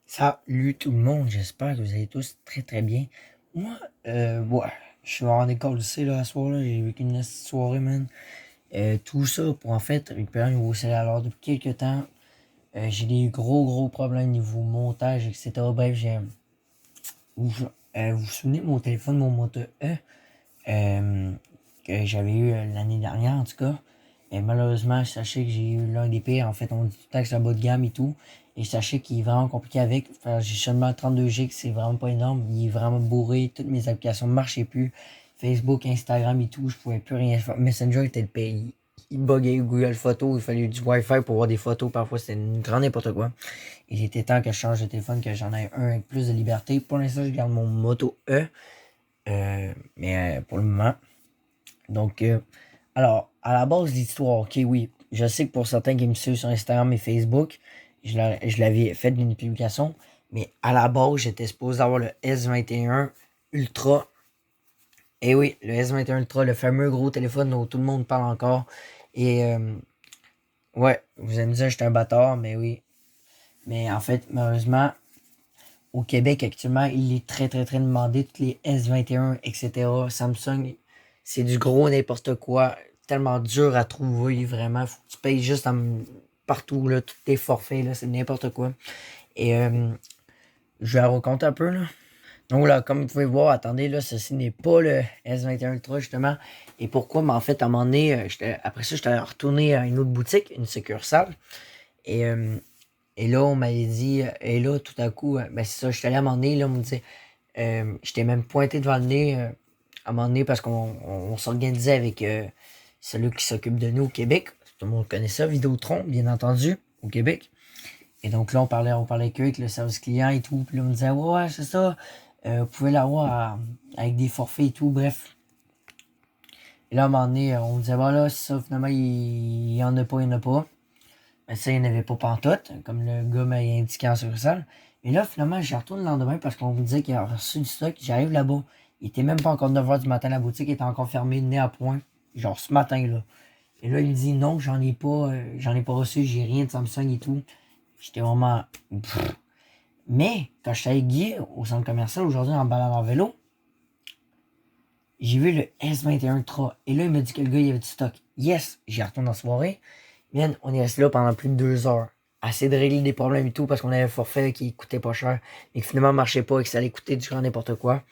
Salut tout le monde, j'espère que vous allez tous très très bien. Moi, ouais, je suis en école du lycée là, à ce soir là, j'ai vécu une soirée, man. Tout ça pour en fait récupérer un nouveau cellulaire. Alors, depuis quelques temps, j'ai des gros problèmes niveau montage, etc. Bref, vous, vous vous souvenez de mon téléphone, mon Moto E, euh, que j'avais eu l'année dernière en tout cas. Et malheureusement, sachez que j'ai eu l'un des pires. En fait, on dit tout le temps que c'est un bas de gamme et tout. Et sachez qu'il est vraiment compliqué avec. Enfin, j'ai seulement 32 GB, c'est vraiment pas énorme. Il est vraiment bourré. Toutes mes applications ne marchaient plus. Facebook, Instagram et tout, je pouvais plus rien faire. Messenger était le pays. Il buguait Google Photos, il fallait du Wi-Fi pour voir des photos. Parfois, c'était une grande n'importe quoi. Il était temps que je change de téléphone, que j'en ai un avec plus de liberté. Pour l'instant, je garde mon Moto E. Mais pour le moment. Donc, alors, à la base de l'histoire, ok, oui, je sais que pour certains qui me suivent sur Instagram et Facebook, je l'avais fait d'une publication, mais à la base, j'étais supposé avoir le S21 Ultra. Et oui, le S21 Ultra, le fameux gros téléphone dont tout le monde parle encore. Et ouais, vous allez me dire que j'étais un bâtard, mais oui. Mais en fait, malheureusement, au Québec actuellement, il est très demandé. Toutes les S21, etc. Samsung, c'est du gros n'importe quoi. Tellement dur à trouver, vraiment. Faut que tu payes juste partout, là, tous tes forfaits, là, c'est n'importe quoi. Et je vais raconter un peu, là. Donc là, comme vous pouvez voir, attendez, là, ceci n'est pas le S21 Ultra, justement. Et pourquoi? Mais en fait, à un moment donné, après ça, j'étais retourné à une autre boutique, une succursale. Et et là, on m'avait dit, et là, tout à coup, ben c'est ça, j'étais allé à un moment donné, là, on me disait, j'étais même pointé devant le nez à un moment donné parce qu'on s'organisait avec celui qui s'occupe de nous au Québec. Tout le monde connaît ça, Vidéotron, bien entendu, au Québec. Et donc là, on parlait avec eux, avec le service client et tout. Puis là, on me disait, ouais, c'est ça, vous pouvez l'avoir avec des forfaits et tout, bref. Et là, à un moment donné, on me disait, voilà, c'est ça, finalement, il y en a pas, il y en a pas. Mais ça, il n'y en avait pas pantoute, comme le gars m'a indiqué en succursale. Mais là, finalement, j'y retourne le lendemain parce qu'on me disait qu'il a reçu du stock. J'arrive là-bas. Il était même pas encore 9h du matin, la boutique était encore fermée, nez à point. Genre ce matin-là. Et là, il me dit non, j'en ai pas reçu, j'ai rien de Samsung et tout. J'étais vraiment. Pff. Mais quand je suis avec Guy au centre commercial aujourd'hui en balade en vélo, j'ai vu le S21 Ultra. Et là, il m'a dit que le gars, il avait du stock. Yes, j'y retourne en soirée. Man, on est resté là pendant plus de 2 heures. Assez de régler des problèmes et tout parce qu'on avait un forfait qui coûtait pas cher et qui finalement marchait pas et que ça allait coûter du grand n'importe quoi.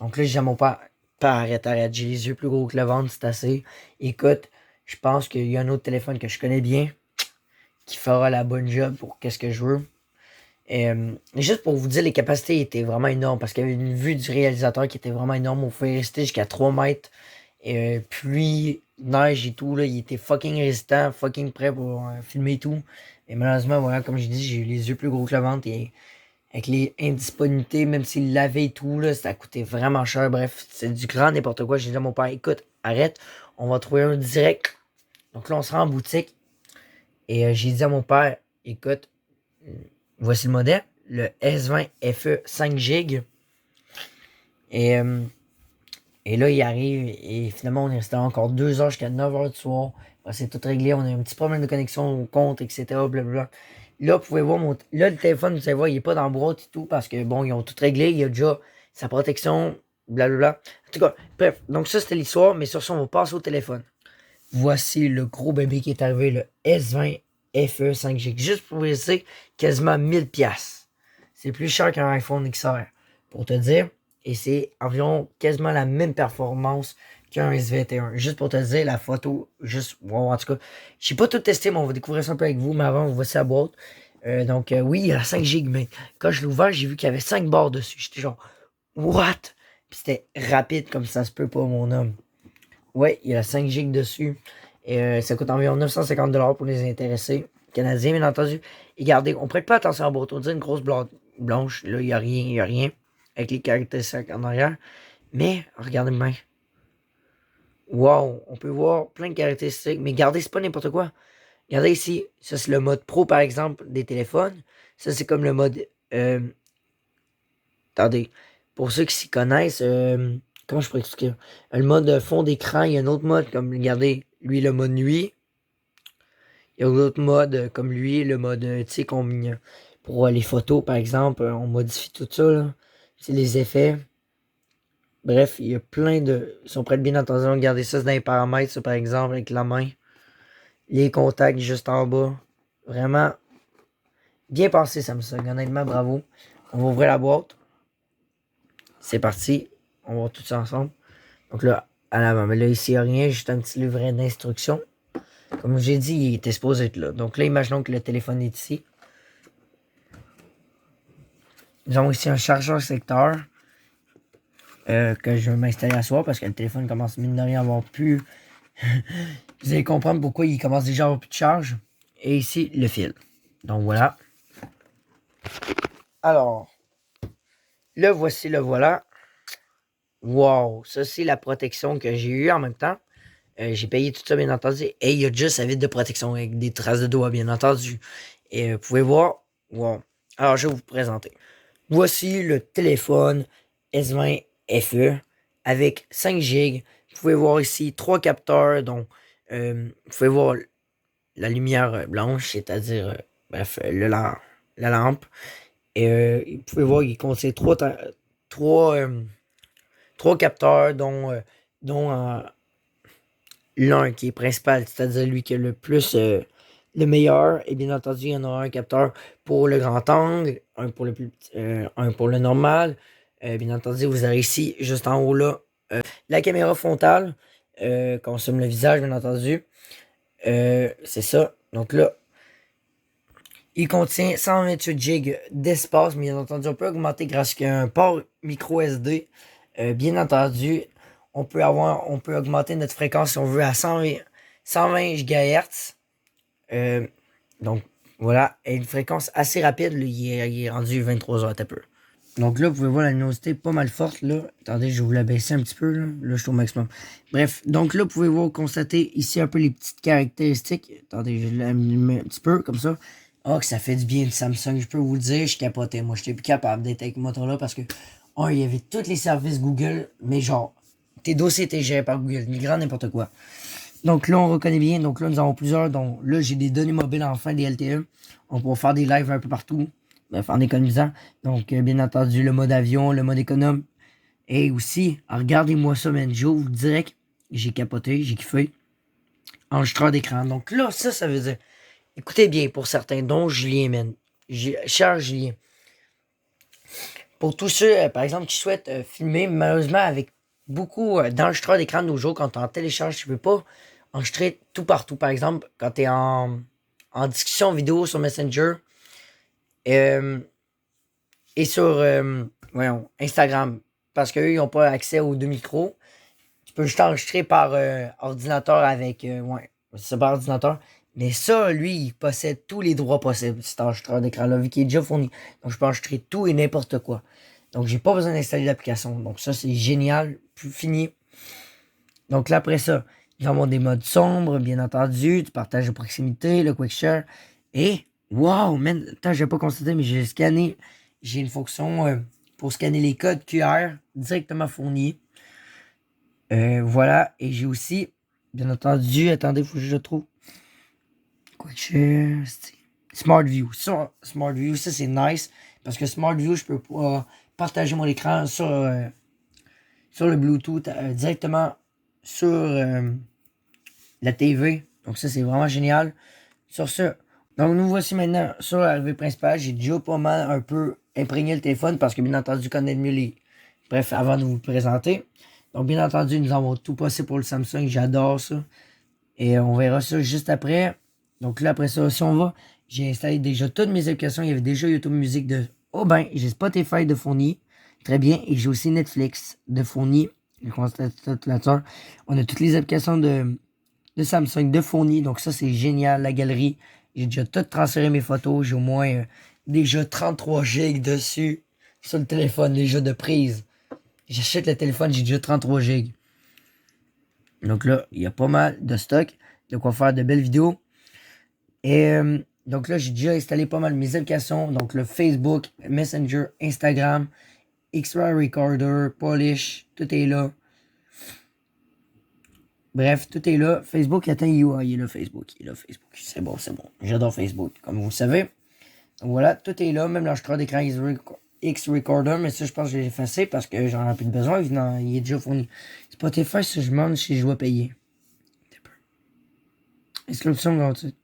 Donc là, je dis à mon père, arrête, j'ai les yeux plus gros que le ventre, c'est assez. Écoute, je pense qu'il y a un autre téléphone que je connais bien qui fera la bonne job pour qu'est-ce que je veux. Juste pour vous dire, les capacités étaient vraiment énormes parce qu'il y avait une vue du réalisateur qui était vraiment énorme. On pouvait rester jusqu'à 3 mètres. Pluie, neige et tout, là, il était fucking résistant, fucking prêt pour filmer et tout. Et malheureusement, voilà, comme je dis, j'ai eu les yeux plus gros que le ventre et avec les indisponibilités, même s'il l'avait et tout, là, ça coûtait vraiment cher. Bref, c'est du grand n'importe quoi. J'ai dit à mon père, écoute, arrête, on va trouver un direct. Donc là, on se rend en boutique et j'ai dit à mon père, écoute, voici le modèle, le S20 FE 5 GB. Et Et là, il arrive et finalement, on est resté encore 2 heures jusqu'à 9h du soir. C'est tout réglé. On a eu un petit problème de connexion au compte, etc. Blablabla. Là, vous pouvez voir là, le téléphone, vous allez voir, il n'est pas dans la boîte et tout parce que bon, ils ont tout réglé. Il y a déjà sa protection, blablabla. En tout cas, bref. Donc, ça, c'était l'histoire. Mais sur ça, on va passer au téléphone. Voici le gros bébé qui est arrivé, le S20 FE 5G. Juste pour vous laisser, quasiment 1000$. C'est plus cher qu'un iPhone XR, pour te dire. Et c'est environ quasiment la même performance qu'un S21. Juste pour te dire, la photo, juste, wow, en tout cas, je n'ai pas tout testé, mais on va découvrir ça un peu avec vous. Mais avant, voici la boîte. Donc, oui, il y a 5 GB, mais quand je l'ai ouvert, j'ai vu qu'il y avait 5 barres dessus. J'étais genre, what? Puis c'était rapide comme ça se peut pas, mon homme. Ouais, il y a 5 gigs dessus. Et ça coûte environ 950$ pour les intéressés canadiens, bien entendu. Et regardez, on prête pas attention à la boîte. On dit une grosse blanche. Là, il n'y a rien, il n'y a rien. Avec les caractéristiques en arrière. Mais, regardez bien. Wow, on peut voir plein de caractéristiques. Mais regardez, c'est pas n'importe quoi. Regardez ici. Ça, c'est le mode pro, par exemple, des téléphones. Ça, c'est comme le mode. Attendez. Pour ceux qui s'y connaissent, comment je pourrais expliquer? Le mode fond d'écran, il y a un autre mode, comme regardez, lui, le mode nuit. Il y a d'autres modes comme lui, le mode, tu sais, pour les photos, par exemple, on modifie tout ça, là. C'est les effets. Bref, il y a plein de. Ils sont prêts bien entendu, regardez ça, c'est dans les paramètres, ça, par exemple, avec la main. Les contacts juste en bas. Vraiment bien pensé, Samsung. Honnêtement, bravo. On va ouvrir la boîte. C'est parti. On va voir tout ça ensemble. Donc là, à l'avant. Mais là, ici, il n'y a rien. Juste un petit livret d'instructions. Comme j'ai dit, il était supposé être là. Donc là, imaginons que le téléphone est ici. Nous avons ici un chargeur secteur. Que je vais m'installer à soir parce que le téléphone commence mine de rien à avoir plus. Vous allez comprendre pourquoi il commence déjà à avoir plus de charge. Et ici, le fil. Donc voilà. Alors, le voici, le voilà. Wow, ça c'est la protection que j'ai eue en même temps. J'ai payé tout ça, bien entendu. Et il y a juste sa vitre de protection avec des traces de doigts, bien entendu. Et vous pouvez voir. Wow. Alors, je vais vous présenter. Voici le téléphone S20 FE avec 5 GB. Vous pouvez voir ici 3 capteurs. Donc, vous pouvez voir la lumière blanche, c'est-à-dire, bref, la lampe. Et vous pouvez voir qu'il contient 3 capteurs, dont l'un qui est principal, c'est-à-dire lui qui est le plus le meilleur. Et bien entendu, il y en aura un capteur pour le grand angle, un pour le plus un pour le normal. Bien entendu, vous avez ici, juste en haut là, la caméra frontale, consomme le visage, bien entendu. C'est ça. Donc là, il contient 128 GB d'espace, mais bien entendu, on peut augmenter grâce à un port micro SD. Bien entendu, on peut augmenter notre fréquence si on veut à 120 GHz. Donc voilà, et une fréquence assez rapide, là, il est rendu 23 heures à peu. Donc là, vous pouvez voir la luminosité pas mal forte. Là. Attendez, je vais vous la baisser un petit peu. Là, je suis au maximum. Bref, donc là, vous pouvez voir, constater ici un peu les petites caractéristiques. Attendez, je la mets un petit peu comme ça. Ah, que ça fait du bien de Samsung, je peux vous le dire, je capotais. Moi, j'étais plus capable d'être avec Motorola parce que, il y avait tous les services Google, mais genre, tes dossiers étaient gérés par Google, ni grand n'importe quoi. Donc là, on reconnaît bien. Donc là, nous avons plusieurs. Donc là, j'ai des données mobiles enfin, des LTE. On pourra faire des lives un peu partout. Bref, en économisant. Donc, bien entendu, le mode avion, le mode économe. Et aussi, regardez-moi ça, man. Je vous direct, j'ai capoté, j'ai kiffé. Enregistreur d'écran. Donc là, ça veut dire. Écoutez bien, pour certains, dont Julien, man. Cher Julien. Pour tous ceux, par exemple, qui souhaitent filmer, malheureusement, avec beaucoup d'enregistreurs d'écran de nos jours, quand tu en télécharges, tu peux pas enregistrer tout partout. Par exemple, quand tu es en discussion vidéo sur Messenger euh, et sur voyons, Instagram, parce qu'eux, ils n'ont pas accès aux deux micros. Tu peux juste enregistrer par ordinateur avec. Ouais, c'est par ordinateur. Mais ça, lui, il possède tous les droits possibles, cet enregistreur d'écran-là, vu qu'il est déjà fourni. Donc, je peux enregistrer tout et n'importe quoi. Donc, j'ai pas besoin d'installer l'application. Donc, ça, c'est génial. Plus fini. Donc, là, après ça, nous avons des modes sombres, bien entendu, du partage de proximité, le quick share. Et, wow, man, attends, j'ai pas constaté, mais j'ai scanné. J'ai une fonction pour scanner les codes QR directement fournis. Voilà, et j'ai aussi, bien entendu, attendez, faut que je le trouve. Quick share, Smart View. Ça, Smart View, ça c'est nice. Parce que Smart View, je peux pas partager mon écran sur le Bluetooth directement sur la TV. Donc ça, c'est vraiment génial. Sur ce, donc nous voici maintenant sur la levée principale. J'ai déjà pas mal un peu imprégné le téléphone parce que bien entendu, connaître mieux les. Bref, avant de vous le présenter. Donc bien entendu, nous avons tout passé pour le Samsung. J'adore ça. Et on verra ça juste après. Donc là, après ça, si on va, j'ai installé déjà toutes mes applications. Il y avait déjà YouTube Music de. Oh ben, j'ai Spotify de fourni. Très bien. Et j'ai aussi Netflix de fourni. Le constateur. On a toutes les applications de Samsung de fourni. Donc ça, c'est génial. La galerie. J'ai déjà tout transféré mes photos. J'ai au moins déjà 33 GB dessus sur le téléphone, déjà de prise. J'achète le téléphone, j'ai déjà 33 GB. Donc là, il y a pas mal de stock, de quoi faire de belles vidéos. Et donc là, j'ai déjà installé pas mal mes applications. Donc le Facebook, Messenger, Instagram, X-Ray Recorder, Polish, tout est là. Bref, tout est là. Facebook, attends, il est là, Facebook. Il est là, Facebook. C'est bon, c'est bon. J'adore Facebook, comme vous le savez. Donc voilà, tout est là, même l'enregistreur d'écran X-Recorder, mais ça, je pense que je l'ai effacé parce que j'en ai plus de besoin. Évidemment, il est déjà fourni. Spotify, si je demande si je dois payer. Inscription gratuite.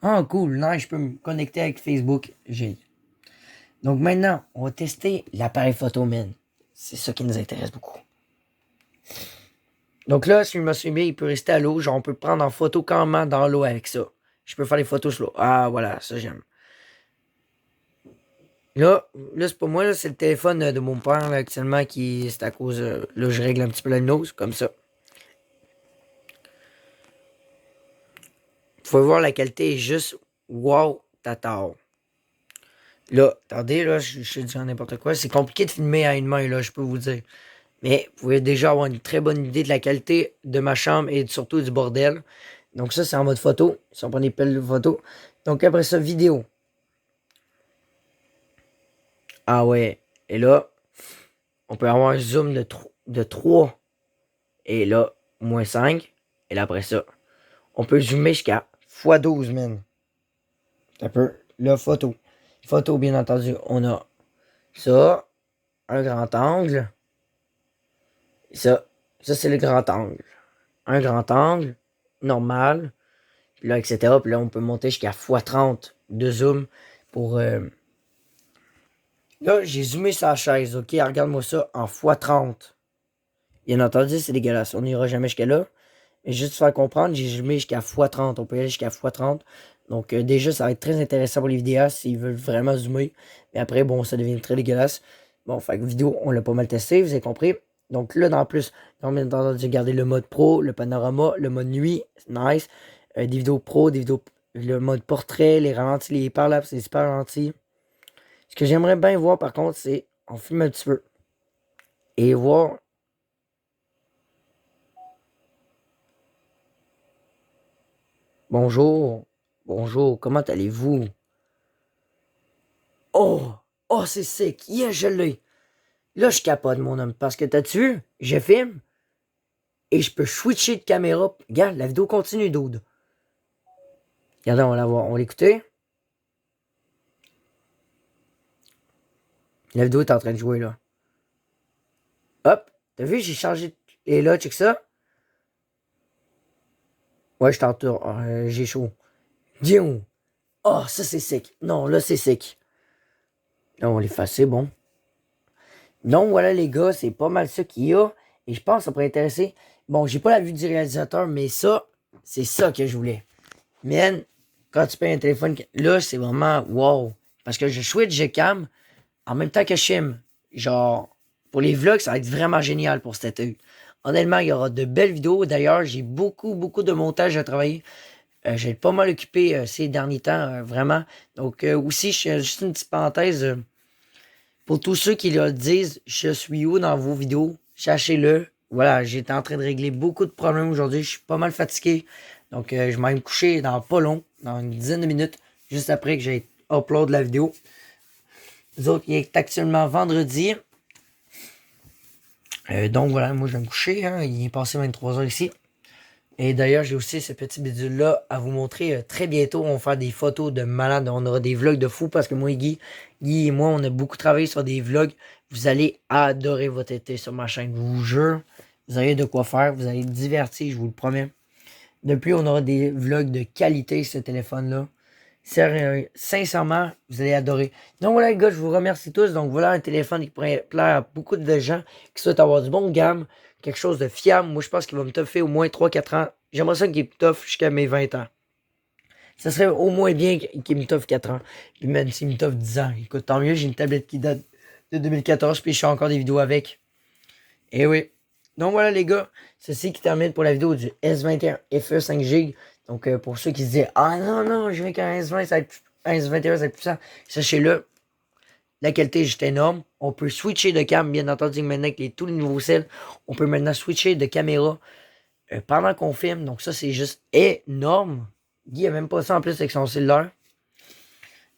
Ah, cool, nice, je peux me connecter avec Facebook. J'ai. Donc maintenant, on va tester l'appareil photo, man. C'est ça qui nous intéresse beaucoup. Donc là, si je me souviens bien, il peut rester à l'eau. Genre, on peut prendre en photo carrément dans l'eau avec ça. Je peux faire des photos sur l'eau. Ah, voilà, ça j'aime. Là c'est pas moi, là, c'est le téléphone de mon père, là, actuellement, qui c'est à cause. Là, je règle un petit peu la nose, comme ça. Vous pouvez voir, la qualité est juste wow, tata. Là, attendez, là, je suis disant n'importe quoi. C'est compliqué de filmer à une main, là, je peux vous dire. Mais vous pouvez déjà avoir une très bonne idée de la qualité de ma chambre et surtout du bordel. Donc ça, c'est en mode photo. Si on prend des pelles de photo. Donc après ça, vidéo. Ah ouais. Et là, on peut avoir un zoom de 3. Et là, -5. Et là, après ça, on peut zoomer jusqu'à x12, man. Un peu. Là, photo. Photo, bien entendu, on a ça, un grand angle. Ça c'est le grand angle. Un grand angle, normal. Puis là, etc. Puis là, on peut monter jusqu'à x30 de zoom pour... Là, j'ai zoomé sur la chaise, ok? Regarde-moi ça en x30. Bien entendu, c'est dégueulasse. On n'ira jamais jusqu'à là. Mais juste pour faire comprendre, j'ai zoomé jusqu'à x30. On peut aller jusqu'à x30. Donc déjà, ça va être très intéressant pour les vidéastes s'ils veulent vraiment zoomer. Mais après, bon, ça devient très dégueulasse. Bon, fait que vidéo, on l'a pas mal testé, vous avez compris. Donc là, dans plus, on a entendu garder le mode pro, le panorama, le mode nuit, c'est nice. Des vidéos pro, des vidéos, le mode portrait, les ralentis, les hyperlapses, les super ralentis. Ce que j'aimerais bien voir par contre, c'est on filme un petit peu et voir. Bonjour, bonjour, comment allez-vous? Oh, oh, c'est sick, yeah, je l'ai. Là, je capote, mon homme, parce que t'as-tu vu? Je filme et je peux switcher de caméra. Regarde, la vidéo continue, dude. Regardez, on va la voir, on va l'écouter. La vidéo est en train de jouer, là. Hop, t'as vu, j'ai changé. Et là, check ça. Ouais, je t'entoure, j'ai chaud. Dion. Oh, ça, c'est sick. Non, là, c'est sick. Là, on l'efface, c'est bon. Donc voilà les gars, c'est pas mal ça qu'il y a. Et je pense que ça pourrait intéresser. Bon, j'ai pas la vue du réalisateur, mais ça, c'est ça que je voulais. Man, quand tu payes un téléphone, là, c'est vraiment wow. Parce que je switch Gcam en même temps que je filme. Genre, pour les vlogs, ça va être vraiment génial pour cet été. Honnêtement, il y aura de belles vidéos. D'ailleurs, j'ai beaucoup, beaucoup de montage à travailler. J'ai pas mal occupé ces derniers temps, vraiment. Donc, aussi, juste une petite parenthèse. Pour tous ceux qui leur disent je suis où dans vos vidéos, sachez-le. Voilà, j'étais en train de régler beaucoup de problèmes aujourd'hui. Je suis pas mal fatigué. Donc, je vais me coucher dans pas long, dans une dizaine de minutes, juste après que j'ai upload la vidéo. Nous autres, il est actuellement vendredi. Donc voilà, moi je vais me coucher. Hein. Il est passé 23 heures ici. Et d'ailleurs, j'ai aussi ce petit bidule-là à vous montrer très bientôt. On va faire des photos de malades. On aura des vlogs de fou parce que moi et Guy et moi, on a beaucoup travaillé sur des vlogs. Vous allez adorer votre été sur ma chaîne. Je vous jure, vous avez de quoi faire. Vous allez être divertis, je vous le promets. Depuis, on aura des vlogs de qualité sur ce téléphone-là. Sincèrement, vous allez adorer. Donc voilà les gars, je vous remercie tous. Donc voilà un téléphone qui pourrait plaire à beaucoup de gens qui souhaitent avoir du bon gamme, quelque chose de fiable. Moi, je pense qu'il va me toffer au moins 3-4 ans. J'aimerais ça qu'il me toffe jusqu'à mes 20 ans. Ça serait au moins bien qu'il me toffe 4 ans. Puis même s'il me toffe 10 ans. Écoute, tant mieux, j'ai une tablette qui date de 2014, puis je fais encore des vidéos avec. Et oui. Donc voilà les gars, ceci qui termine pour la vidéo du S21 FE 5G. Donc pour ceux qui se disaient ah non, non, je veux qu'un S20, ça va être un S21, ça va être puissant. Sachez-le, la qualité est juste énorme. On peut switcher de cam, bien entendu, maintenant avec tous les nouveaux celles, on peut maintenant switcher de caméra pendant qu'on filme. Donc ça, c'est juste énorme. Guy a même pas ça en plus avec son cellulaire.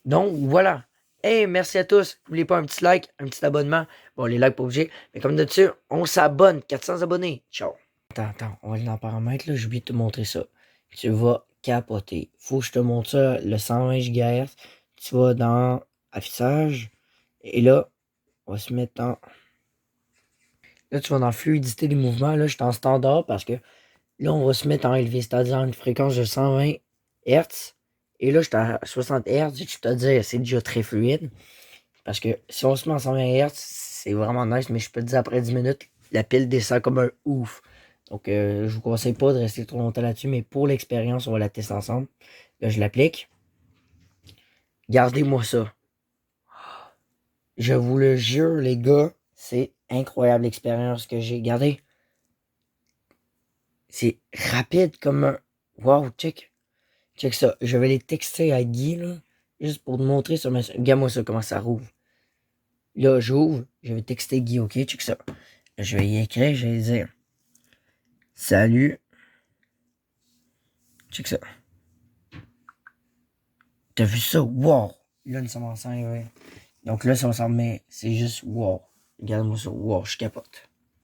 Donc voilà. Hey, merci à tous. N'oubliez pas un petit like, un petit abonnement. Bon, les likes pas obligés. Mais comme d'habitude, on s'abonne. 400 abonnés. Ciao. Attends, on va aller dans paramètres, là, j'ai oublié de te montrer ça. Tu vas capoter. Faut que je te montre ça, le 120 GHz. Tu vas dans affichage. Et là, on va se mettre en... Là, tu vas dans fluidité des mouvements. Là, je suis en standard parce que là, on va se mettre en élevé, c'est-à-dire une fréquence de 120 Hz. Et là, je suis à 60 Hz. Je te dis, c'est déjà très fluide. Parce que si on se met en 120 Hz, c'est vraiment nice. Mais je peux te dire, après 10 minutes, la pile descend comme un ouf. Donc, je vous conseille pas de rester trop longtemps là-dessus. Mais pour l'expérience, on va la tester ensemble. Là, je l'applique. Gardez-moi ça. Je vous le jure, les gars, c'est incroyable l'expérience que j'ai. Regardez. C'est rapide comme un... Wow, check. Check ça. Je vais les texter à Guy, là. Juste pour te montrer sur ma... Regarde-moi ça, comment ça rouvre. Là, j'ouvre. Je vais texter Guy, ok? Check ça. Je vais y écrire, je vais lui dire. Salut. Check ça. T'as vu ça? Wow! Là, nous sommes ensemble, ouais. Donc là, si on s'en met, c'est juste wow. Regarde-moi ça. Wow, je capote.